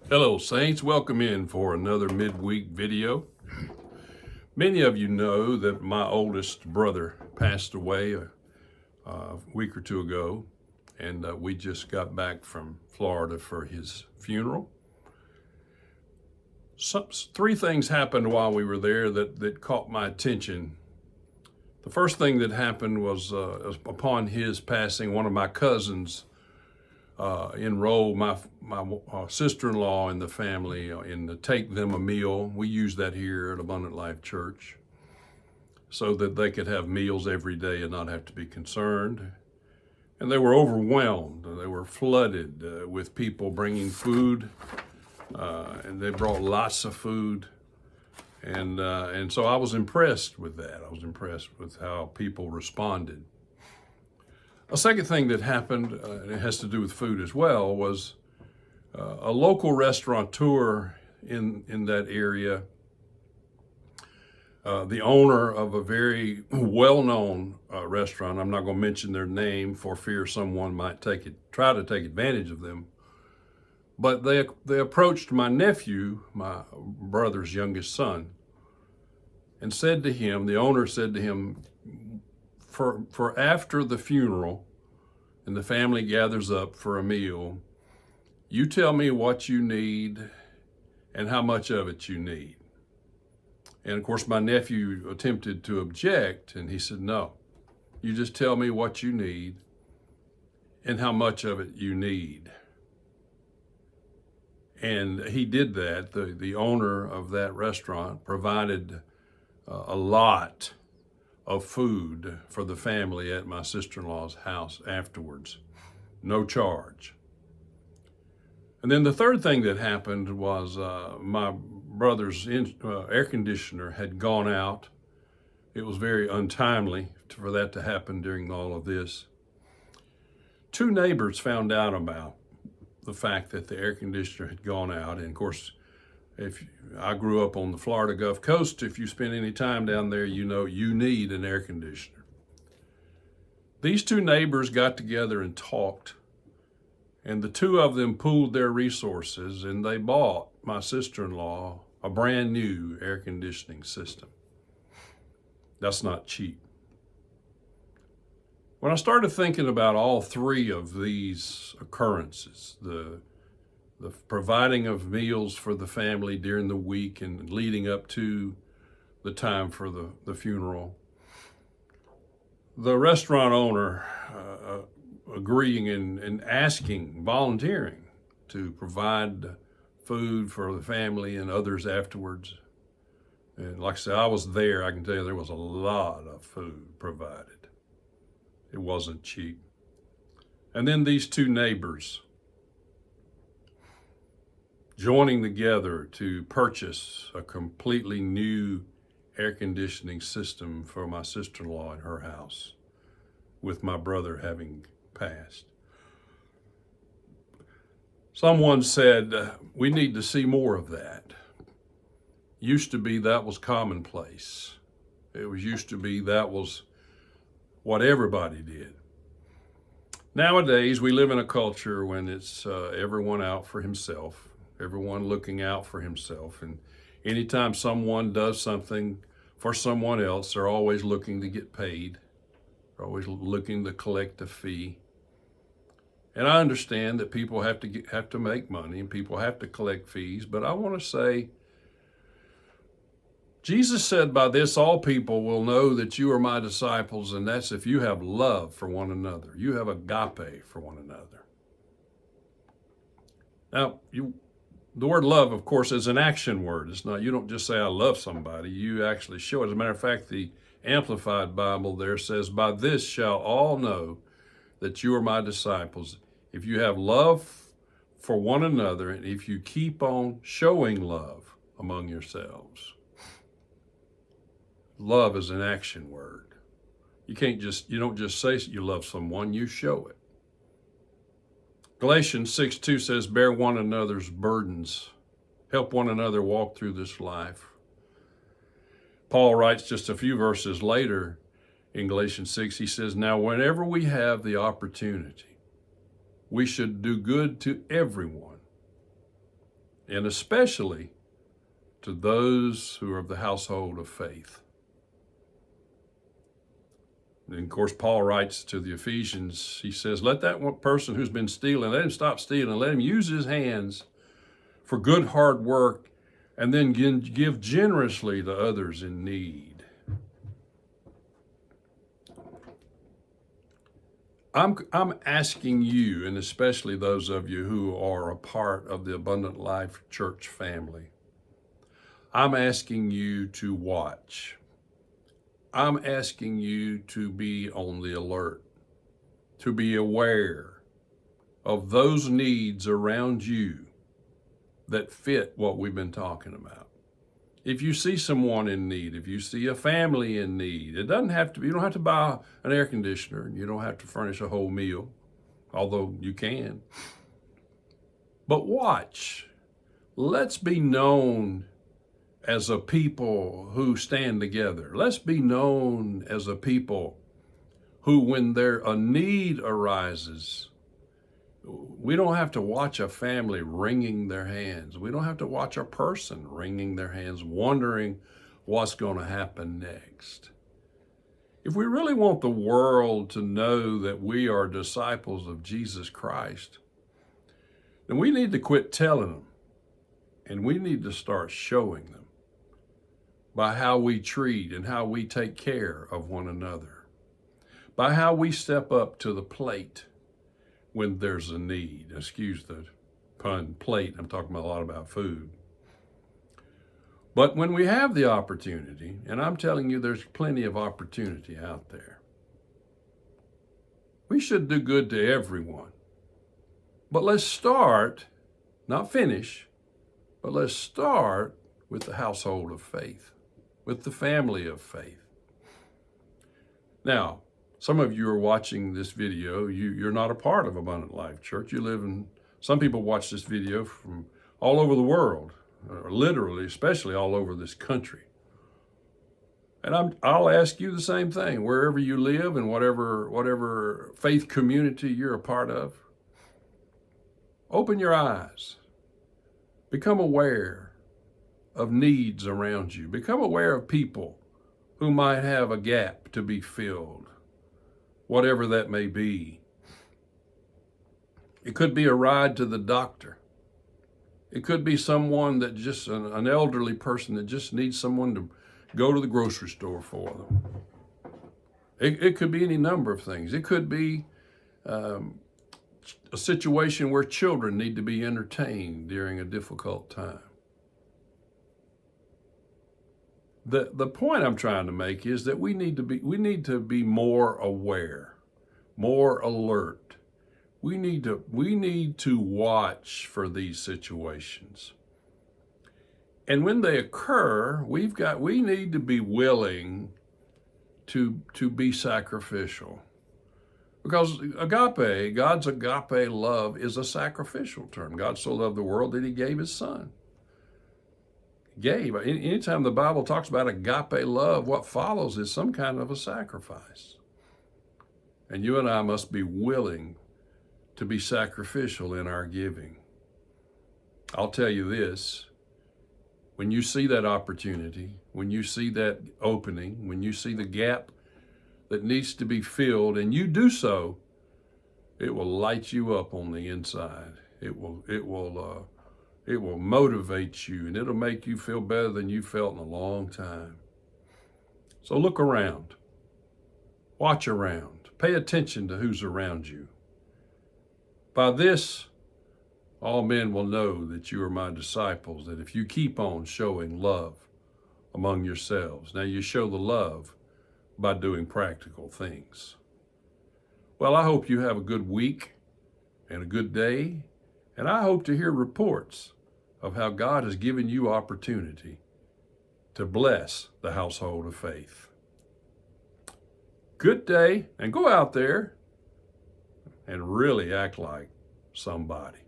Hello, Saints. Welcome in for another midweek video. Many of you know that my oldest brother passed away a week or two ago, and we just got back from Florida for his funeral. Three things happened while we were there that caught my attention. The first thing that happened was upon his passing, one of my cousins enrolled my sister-in-law in the family in the Take Them a Meal. We use that here at Abundant Life Church so that they could have meals every day and not have to be concerned. And they were overwhelmed. They were flooded with people bringing food, and they brought lots of food. And so I was impressed with that. I was impressed with how people responded. A second thing that happened, and it has to do with food as well, was a local restaurateur in that area, the owner of a very well-known restaurant. I'm not going to mention their name for fear someone might try to take advantage of them. But they approached my nephew, my brother's youngest son, and said to him, the owner said to him, for after the funeral and the family gathers up for a meal, you tell me what you need and how much of it you need. And of course, my nephew attempted to object, and he said, no, you just tell me what you need and how much of it you need. And he did that. The owner of that restaurant provided a lot of food for the family at my sister-in-law's house afterwards, no charge. And then the third thing that happened was my brother's air conditioner had gone out. It was very untimely for that to happen during all of this. Two neighbors found out about the fact that the air conditioner had gone out. And of course, if I grew up on the Florida Gulf Coast, if you spend any time down there, you know you need an air conditioner. These two neighbors got together and talked, and the two of them pooled their resources, and they bought my sister-in-law a brand new air conditioning system. That's not cheap. When I started thinking about all three of these occurrences, the providing of meals for the family during the week and leading up to the time for the funeral, the restaurant owner agreeing and asking, volunteering to provide food for the family and others afterwards. And like I said, I was there. I can tell you there was a lot of food provided. It wasn't cheap. And then these two neighbors joining together to purchase a completely new air conditioning system for my sister-in-law in her house, with my brother having passed. Someone said, we need to see more of that. Used to be that was commonplace. Used to be that was what everybody did. Nowadays, we live in a culture when it's everyone out for himself, everyone looking out for himself. And anytime someone does something for someone else, they're always looking to get paid. They're always looking to collect a fee. And I understand that people have to make money and people have to collect fees, but I want to say, Jesus said, by this all people will know that you are my disciples, and that's if you have love for one another. You have agape for one another. Now, the word love, of course, is an action word. It's not, you don't just say I love somebody, you actually show it. As a matter of fact, the Amplified Bible there says, by this shall all know that you are my disciples, if you have love for one another, and if you keep on showing love among yourselves. Love is an action word. You don't just say you love someone, you show it. Galatians 6:2 says, bear one another's burdens. Help one another walk through this life. Paul writes just a few verses later in Galatians 6, he says, now whenever we have the opportunity, we should do good to everyone, and especially to those who are of the household of faith. And of course, Paul writes to the Ephesians, he says, let that one person who's been stealing, let him stop stealing, let him use his hands for good hard work, and then give generously to others in need. I'm asking you, and especially those of you who are a part of the Abundant Life Church family, I'm asking you to watch. I'm asking you to be on the alert, to be aware of those needs around you that fit what we've been talking about. If you see someone in need, if you see a family in need, it doesn't have to be, you don't have to buy an air conditioner, and you don't have to furnish a whole meal, although you can. But watch. Let's be known as a people who stand together. Let's be known as a people who, when a need arises, we don't have to watch a family wringing their hands. We don't have to watch a person wringing their hands, wondering what's going to happen next. If we really want the world to know that we are disciples of Jesus Christ, then we need to quit telling them, and we need to start showing them by how we treat and how we take care of one another, by how we step up to the plate when there's a need. Excuse the pun, plate. I'm talking a lot about food. But when we have the opportunity, and I'm telling you there's plenty of opportunity out there, we should do good to everyone. But let's start, not finish, but let's start with the household of faith, with the family of faith. Now, some of you are watching this video, you're not a part of Abundant Life Church. Some people watch this video from all over the world, or literally, especially all over this country. And I'll ask you the same thing, wherever you live and whatever faith community you're a part of, open your eyes. Become aware of needs around you. Become aware of people who might have a gap to be filled, whatever that may be. It could be a ride to the doctor. It could be someone that just, an elderly person that just needs someone to go to the grocery store for them. It could be any number of things. It could be a situation where children need to be entertained during a difficult time. The point I'm trying to make is that we need to be more aware, more alert. We need to watch for these situations. And when they occur, we need to be willing to be sacrificial. Because agape, God's agape love, is a sacrificial term. God so loved the world that he gave his son. Anytime the Bible talks about agape love, what follows is some kind of a sacrifice. And you and I must be willing to be sacrificial in our giving. I'll tell you this, when you see that opportunity, when you see that opening, when you see the gap that needs to be filled, and you do so, it will light you up on the inside. It will motivate you, and it'll make you feel better than you felt in a long time. So look around, watch around, pay attention to who's around you. By this, all men will know that you are my disciples, that if you keep on showing love among yourselves. Now, you show the love by doing practical things. Well, I hope you have a good week and a good day, and I hope to hear reports of how God has given you opportunity to bless the household of faith. Good day, and go out there and really act like somebody.